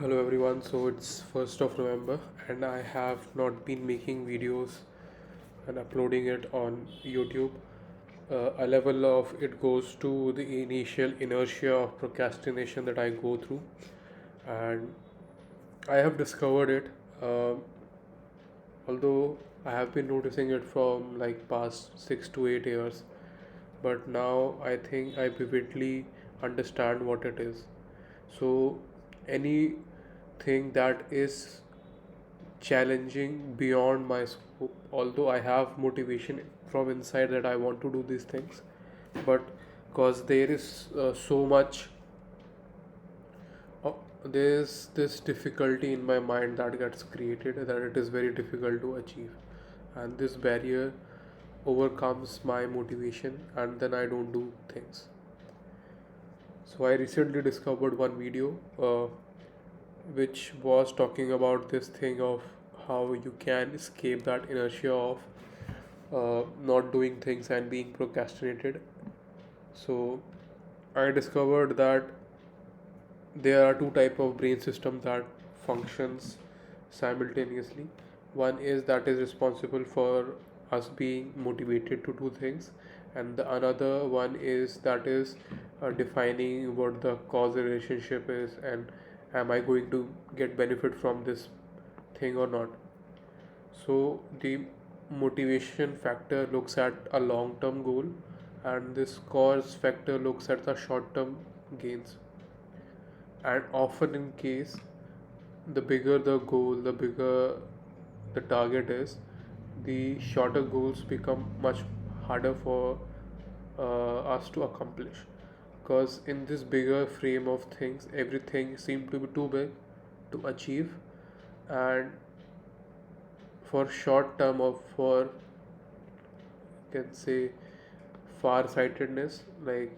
Hello everyone, so it's 1st of November and I have not been making videos and uploading it on YouTube. A level of it goes to the initial inertia of procrastination that I go through, and I have discovered it. Although I have been noticing it from like past 6 to 8 years, but now I think I vividly understand what it is. So, anything that is challenging beyond my scope, although I have motivation from inside that I want to do these things, but because there is so much there's this difficulty in my mind that gets created that it is very difficult to achieve, and this barrier overcomes my motivation and then I don't do things. So I recently discovered one video which was talking about this thing of how you can escape that inertia of not doing things and being procrastinated. So I discovered that there are two type of brain system that functions simultaneously. One is that is responsible for us being motivated to do things, and the another one is that is defining what the causal relationship is, and am I going to get benefit from this thing or not. So the motivation factor looks at a long term goal, and this cause factor looks at the short term gains. And often, in case, the bigger the goal, the bigger the target is, the shorter goals become much harder for us to accomplish. Because in this bigger frame of things, everything seems to be too big to achieve, and for short term or for, you can say, far sightedness, like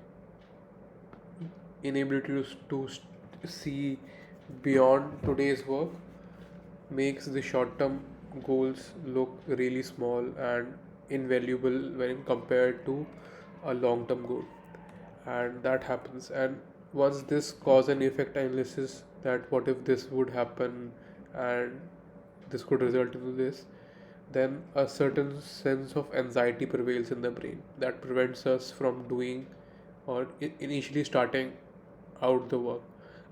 inability to see beyond today's work, makes the short term goals look really small and invaluable when compared to a long term goal. And that happens, and once this cause and effect analysis, that what if this would happen and this could result into this, then a certain sense of anxiety prevails in the brain that prevents us from doing or initially starting out the work.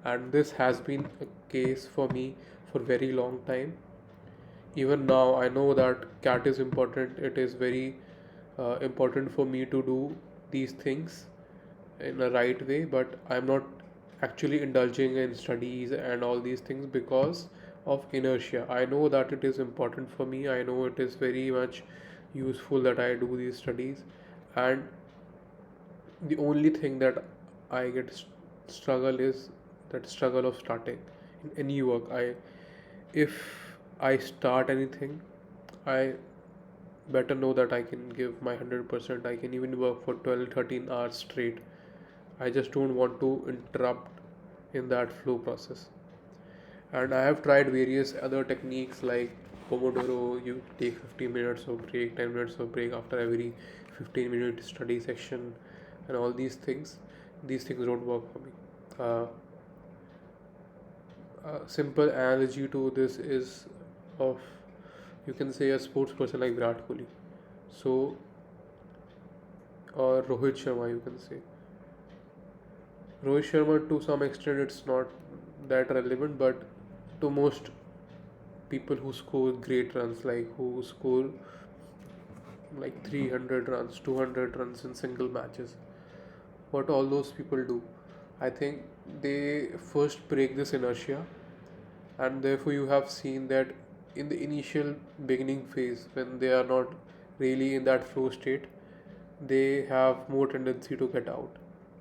And this has been a case for me for very long time. Even now I know that cat is important, it is very important for me to do these things in a right way, but I'm not actually indulging in studies and all these things because of inertia. I know that it is important for me, I know it is very much useful that I do these studies, and the only thing that I get struggle is that struggle of starting in any work. If I start anything, I better know that I can give my 100%. I can even work for 12, 13 hours straight. I just don't want to interrupt in that flow process. And I have tried various other techniques like Pomodoro, you take 15 minutes of break, 10 minutes of break after every 15-minute study session, and all these things. These things don't work for me. Uh, a simple analogy to this is of, you can say, a sports person like Virat Kohli. So, or Rohit Sharma, you can say. Rohit Sharma, to some extent, it's not that relevant, but to most people who score great runs, like who score like 300 runs, 200 runs in single matches, what all those people do, I think they first break this inertia, and therefore you have seen that in the initial beginning phase, when they are not really in that flow state, they have more tendency to get out.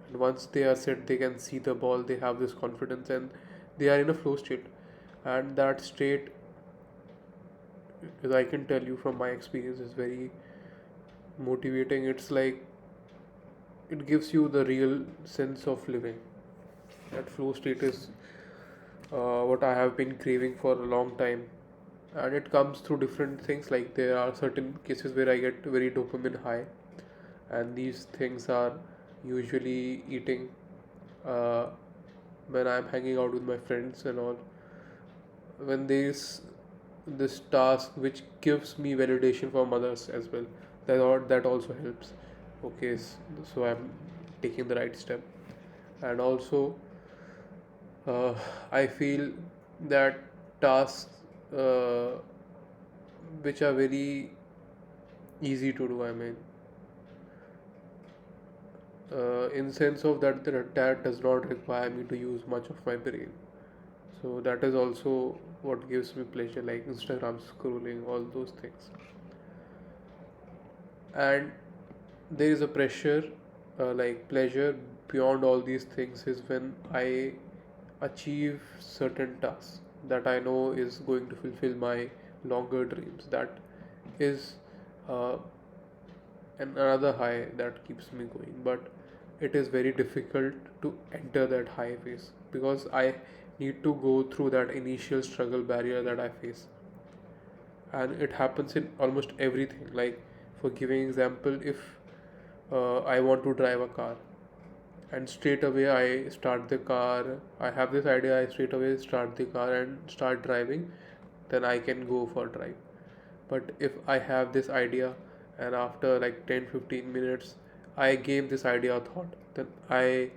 And once they are set, they can see the ball, they have this confidence, and they are in a flow state. And that state, as I can tell you from my experience, is very motivating. It's like it gives you the real sense of living. That flow state is what I have been craving for a long time, and it comes through different things. Like there are certain cases where I get very dopamine high, and these things are usually eating uh, when I'm hanging out with my friends and all. when there's this task which gives me validation from others as well, that also helps. Okay, so I'm taking the right step. And also, uh, I feel that tasks which are very easy to do, I mean, in sense of that does not require me to use much of my brain. So that is also what gives me pleasure, like Instagram scrolling, all those things. And there is a pressure, like pleasure beyond all these things is when I achieve certain tasks that I know is going to fulfill my longer dreams. That is uh, another high that keeps me going. But it is very difficult to enter that high phase because I need to go through that initial struggle barrier that I face. And it happens in almost everything. Like, for giving example, if I want to drive a car, and straight away I start the car, I have this idea, I straight away start the car and start driving, then I can go for drive. But if I have this idea and after like 10-15 minutes I gave this idea a thought, then I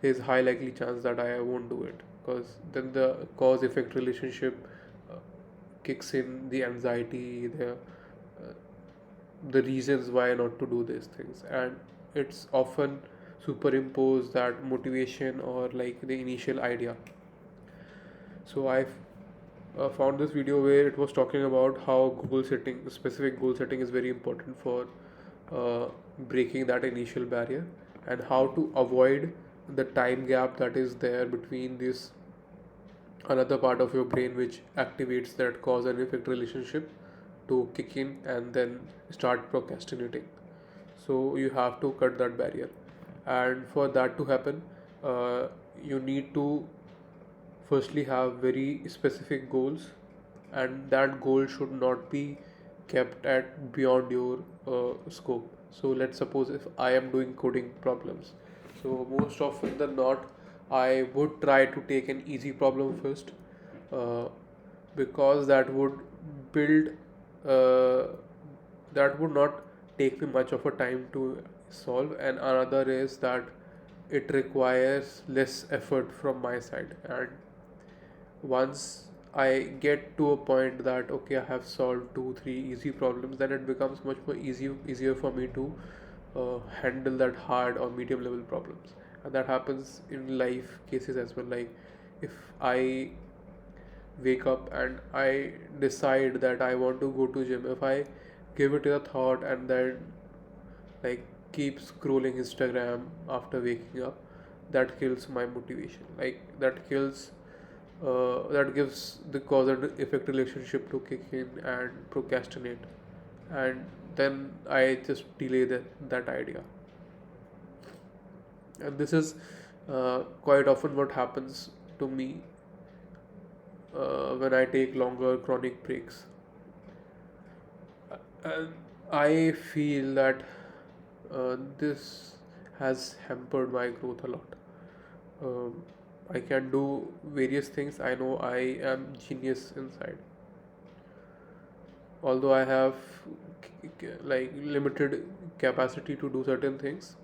there's high likely chance that I won't do it, because then the cause effect relationship uh, kicks in, the anxiety, the reasons why not to do these things, and it's often superimpose that motivation or like the initial idea. So I found this video where it was talking about how goal setting, specific goal setting, is very important for uh, breaking that initial barrier, and how to avoid the time gap that is there between this another part of your brain which activates that cause and effect relationship to kick in and then start procrastinating. So you have to cut that barrier, and for that to happen, you need to firstly have very specific goals, and that goal should not be kept at beyond your scope. So let's suppose if I am doing coding problems, so most often than not I would try to take an easy problem first, uh, because that would build uh, that would not take me much of a time to solve, and another is that it requires less effort from my side. And once I get to a point that okay, I have solved 2 3 easy problems, then it becomes much more easier for me to handle that hard or medium level problems. And that happens in life cases as well. Like, if I wake up and I decide that I want to go to gym, if I give it a thought and then like keep scrolling Instagram after waking up, that kills my motivation. Like, that gives the cause and effect relationship to kick in and procrastinate, and then I just delay that idea. And this is quite often what happens to me when I take longer chronic breaks. And I feel that this has hampered my growth a lot. Um, I can do various things. I know I am genius inside, although I have like limited capacity to do certain things.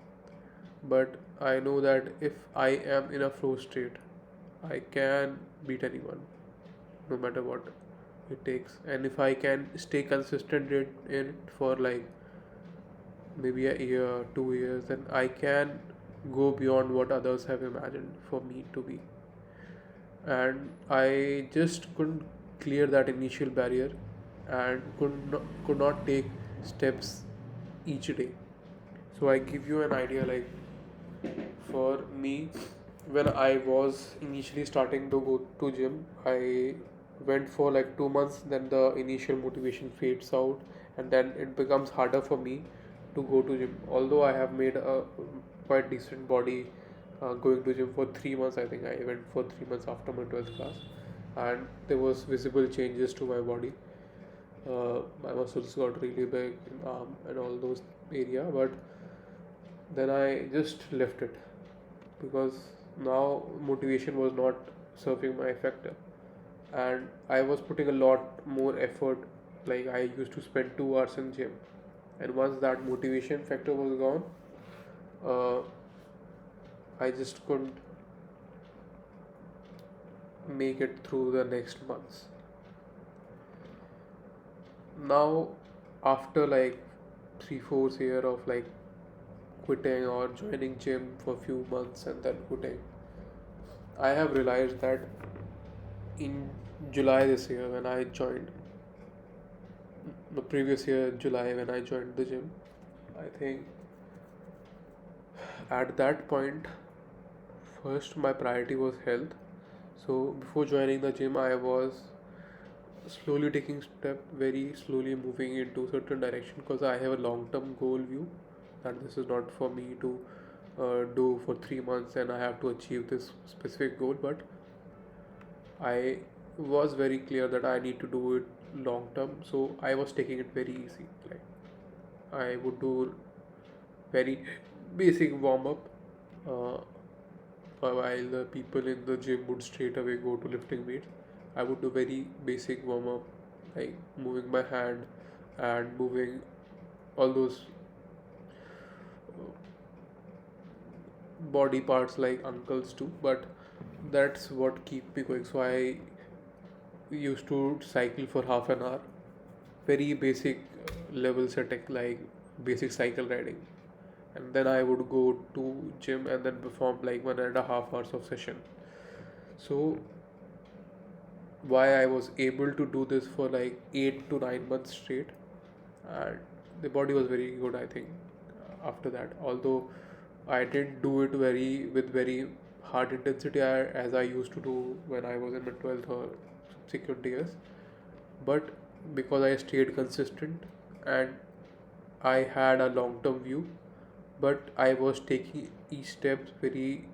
But I know that if I am in a flow state, I can beat anyone, no matter what it takes. And if I can stay consistent in it for like maybe a year, 2 years, then I can go beyond what others have imagined for me to be. And I just couldn't clear that initial barrier, and could not take steps each day. So I give you an idea, like, for me, when I was initially starting to go to gym, I went for like 2 months, then the initial motivation fades out, and then it becomes harder for me to go to gym. Although I have made a quite decent body going to gym for 3 months. I think I went for 3 months after my 12th class, and there was visible changes to my body. My muscles got really big in arm and all those area, but then I just left it because now motivation was not serving my factor. and I was putting a lot more effort. Like I used to spend 2 hours in gym, and once that motivation factor was gone, uh, I just couldn't make it through the next months. Now, after like 3 4 year of like quitting or joining gym for a few months and then quitting, I have realized that in July this year when I joined, the previous year July when I joined the gym, I think at that point, first my priority was health. So before joining the gym, I was slowly taking step, very slowly moving into certain direction because I have a long-term goal view that this is not for me to do for 3 months and I have to achieve this specific goal, but I was very clear that I need to do it long term. So I was taking it very easy. Like I would do very basic warm up, uh, while the people in the gym would straight away go to lifting weights. I would do very basic warm up, like moving my hand and moving all those body parts like uncles do. But that's what keep me going. So I used to cycle for half an hour, very basic level setting like basic cycle riding, and then I would go to gym and then perform like 1.5 hours of session. So why I was able to do this for like 8 to 9 months straight, and the body was very good, I think, after that. Although I didn't do it very hard intensity as I used to do when I was in my 12th or subsequent years, but because I stayed consistent and I had a long term view, but I was taking each steps very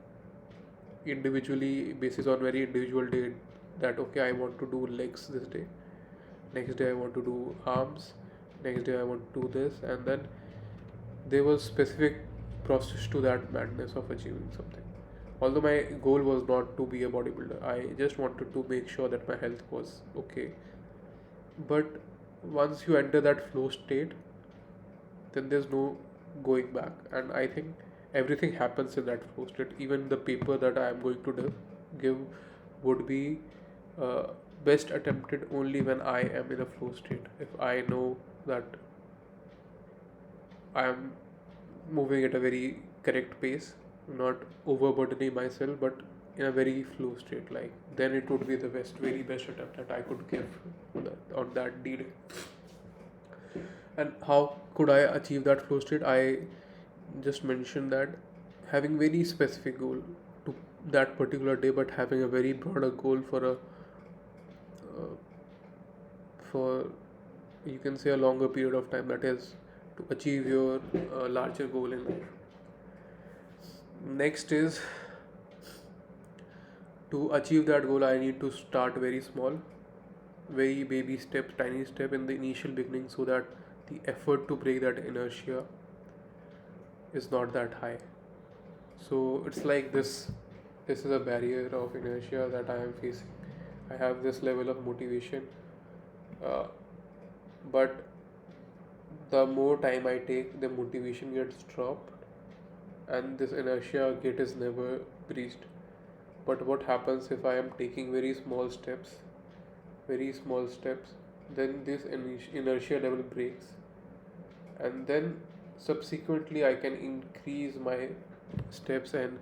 individually basis on very individual day, that okay, I want to do legs this day, next day I want to do arms, next day I want to do this, and then there was specific process to that madness of achieving something. Although my goal was not to be a bodybuilder, I just wanted to make sure that my health was okay. But once you enter that flow state, then there's no going back, and I think everything happens in that flow state. Even the paper that I am going to give would be uh, best attempted only when I am in a flow state. If I know that I am moving at a very correct pace, not overburdening myself, but in a very flow state, like then it would be the very best attempt that I could give on that deed. And how could I achieve that flow state? I just mentioned that having very specific goal to that particular day, but having a very broader goal uh, for you can say a longer period of time, that is to achieve your larger goal in life. Next is, to achieve that goal I need to start very small, very baby step, tiny step in the initial beginning, so that the effort to break that inertia is not that high. So it's like this is a barrier of inertia that I am facing. I have this level of motivation, uh, but the more time I take, the motivation gets dropped, and this inertia gate is never breached. But what happens if I am taking very small steps, then this inertia level breaks, and then subsequently I can increase my steps and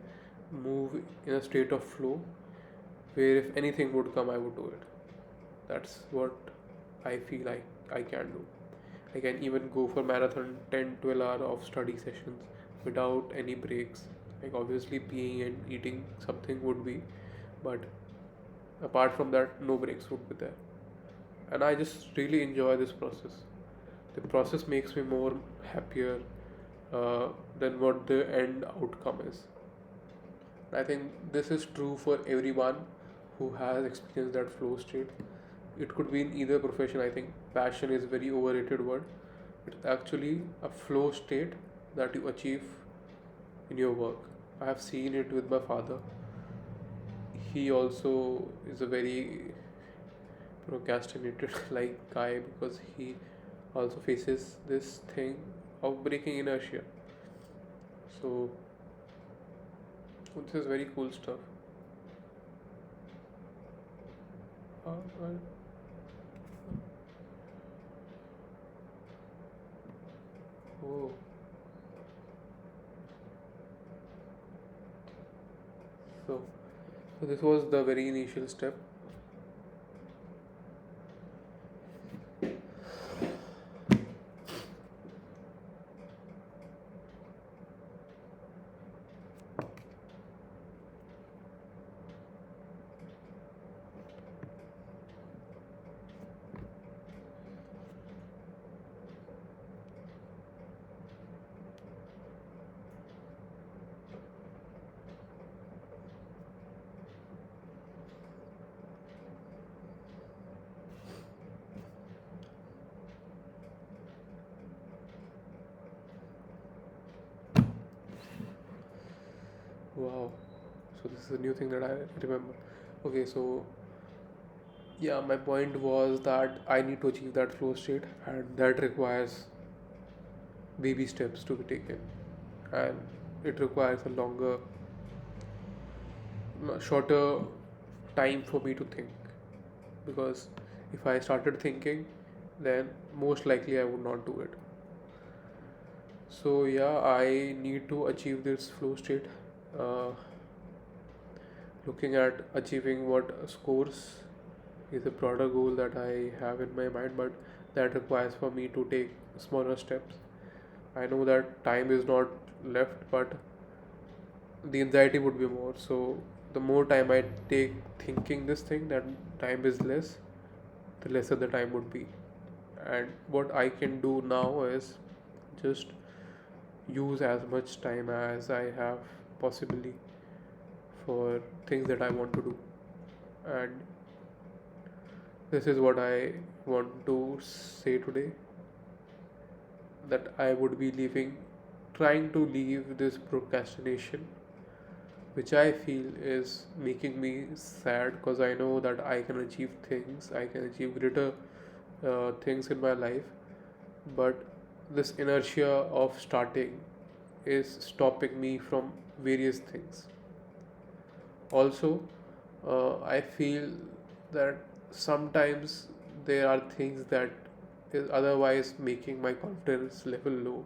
move in a state of flow where if anything would come I would do it. That's what I feel like I can do. I can even go for marathon 10 12 hour of study sessions without any breaks. Like obviously peeing and eating something would be, but apart from that no breaks would be there. And I just really enjoy this process. The process makes me more happier uh, than what the end outcome is. I think this is true for everyone who has experienced that flow state. It could be in either profession. I think passion is a very overrated word. It's actually a flow state that you achieve in your work. I have seen it with my father. He also is a very procrastinated like guy because he also faces this thing of breaking inertia. So this is very cool stuff. Well, oh, so so this was the very initial step. Wow. So this is a new thing that I remember. Okay, so yeah, my point was that I need to achieve that flow state, and that requires baby steps to be taken, and it requires a longer, shorter time for me to think. Because if I started thinking, then most likely I would not do it. So yeah, I need to achieve this flow state. Uh, Looking at achieving what scores is a broader goal that I have in my mind, but that requires for me to take smaller steps. I know that time is not left, but the anxiety would be more. So the more time I take thinking this thing, that time is less, the lesser the time would be. And what I can do now is just use as much time as I have possibly for things that I want to do. And this is what I want to say today, that I would be trying to leave this procrastination, which I feel is making me sad because I know that I can achieve things, I can achieve greater things in my life, but this inertia of starting is stopping me from various things. Also, I feel that sometimes there are things that is otherwise making my confidence level low,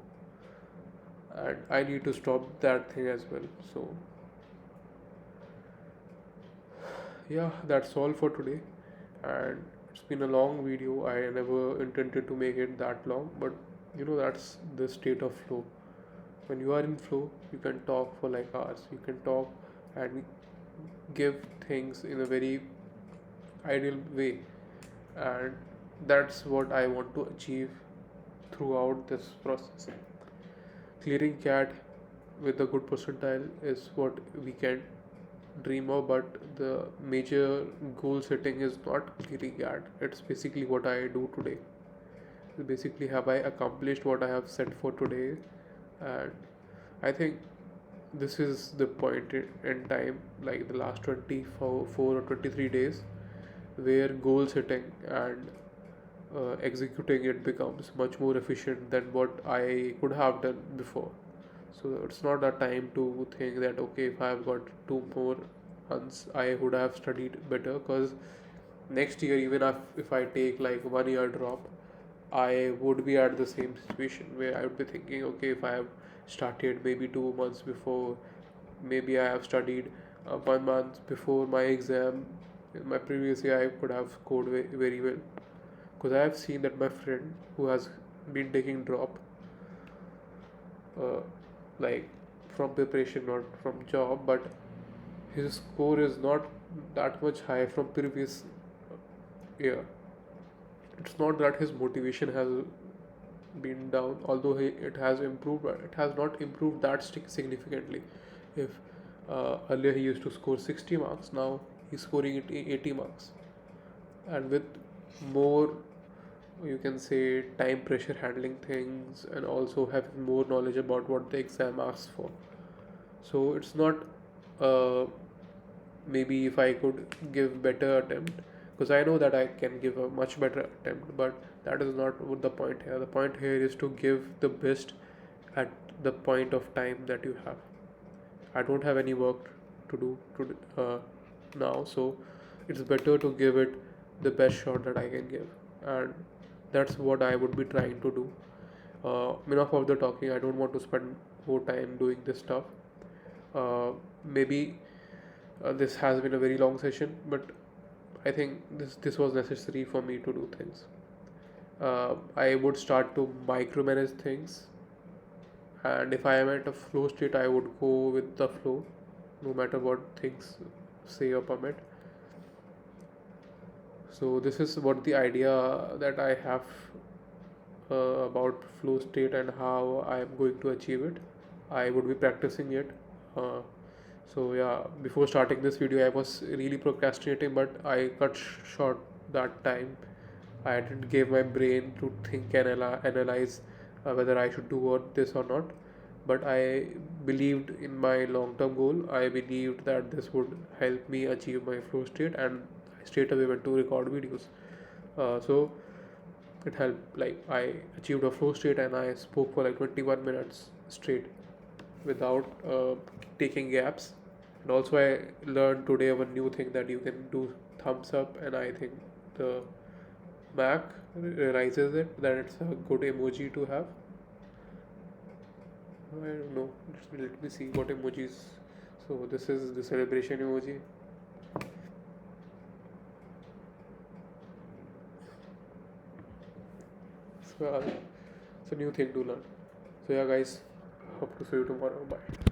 and I need to stop that thing as well. So yeah, that's all for today, and it's been a long video. I never intended to make it that long, but that's the state of flow. When you are in flow, you can talk for like hours. You can talk and give things in a very ideal way, and that's what I want to achieve throughout this process. Clearing cat with a good percentile is what we can dream of, but the major goal setting is not clearing cat. It's basically what I do today. Basically, have I accomplished what I have set for today? And I think this is the point in time, like the last 24 or 23 days, where goal setting and executing it becomes much more efficient than what I could have done before. So it's not that time to think that okay, if I've got 2 more months, I would have studied better, because next year, even if I take like 1 year drop, I would be at the same situation where I would be thinking, okay, if I have started maybe 2 months before, maybe I have studied 1 month before my exam. In my previous year, I could have scored very well, because I have seen that my friend who has been taking drop, uh, like from preparation, not from job, but his score is not that much high from previous year. It's not that his motivation has been down, although it has improved, but it has not improved that significantly. If earlier he used to score 60 marks, now he's scoring it 80 marks, and with more, you can say, time pressure handling things, and also having more knowledge about what the exam asks for. So it's not, uh, maybe if I could give better attempt, because I know that I can give a much better attempt, but that is not what the point here. The point here is to give the best at the point of time that you have. I don't have any work to do now, so it's better to give it the best shot that I can give, and that's what I would be trying to do. Enough of the talking. I don't want to spend more time doing this stuff. Maybe this has been a very long session, but I think this was necessary for me to do things. I would start to micromanage things, and if I am at a flow state, I would go with the flow, no matter what things say or permit. So this is what the idea that I have about flow state and how I am going to achieve it. I would be practicing it. Uh, so yeah, before starting this video, I was really procrastinating, but I cut short that time. I didn't give my brain to think and analyze whether I should do this or not. But I believed in my long-term goal. I believed that this would help me achieve my flow state, and I straight away went to record videos. So it helped. Like I achieved a flow state, and I spoke for like 21 minutes straight without taking gaps. And also, I learned today of a new thing that you can do thumbs up, and I think the Mac realizes it that it's a good emoji to have. I don't know. Let me see what emojis. So this is the celebration emoji. So it's a new thing to learn. So yeah, guys, hope to see you tomorrow. Bye.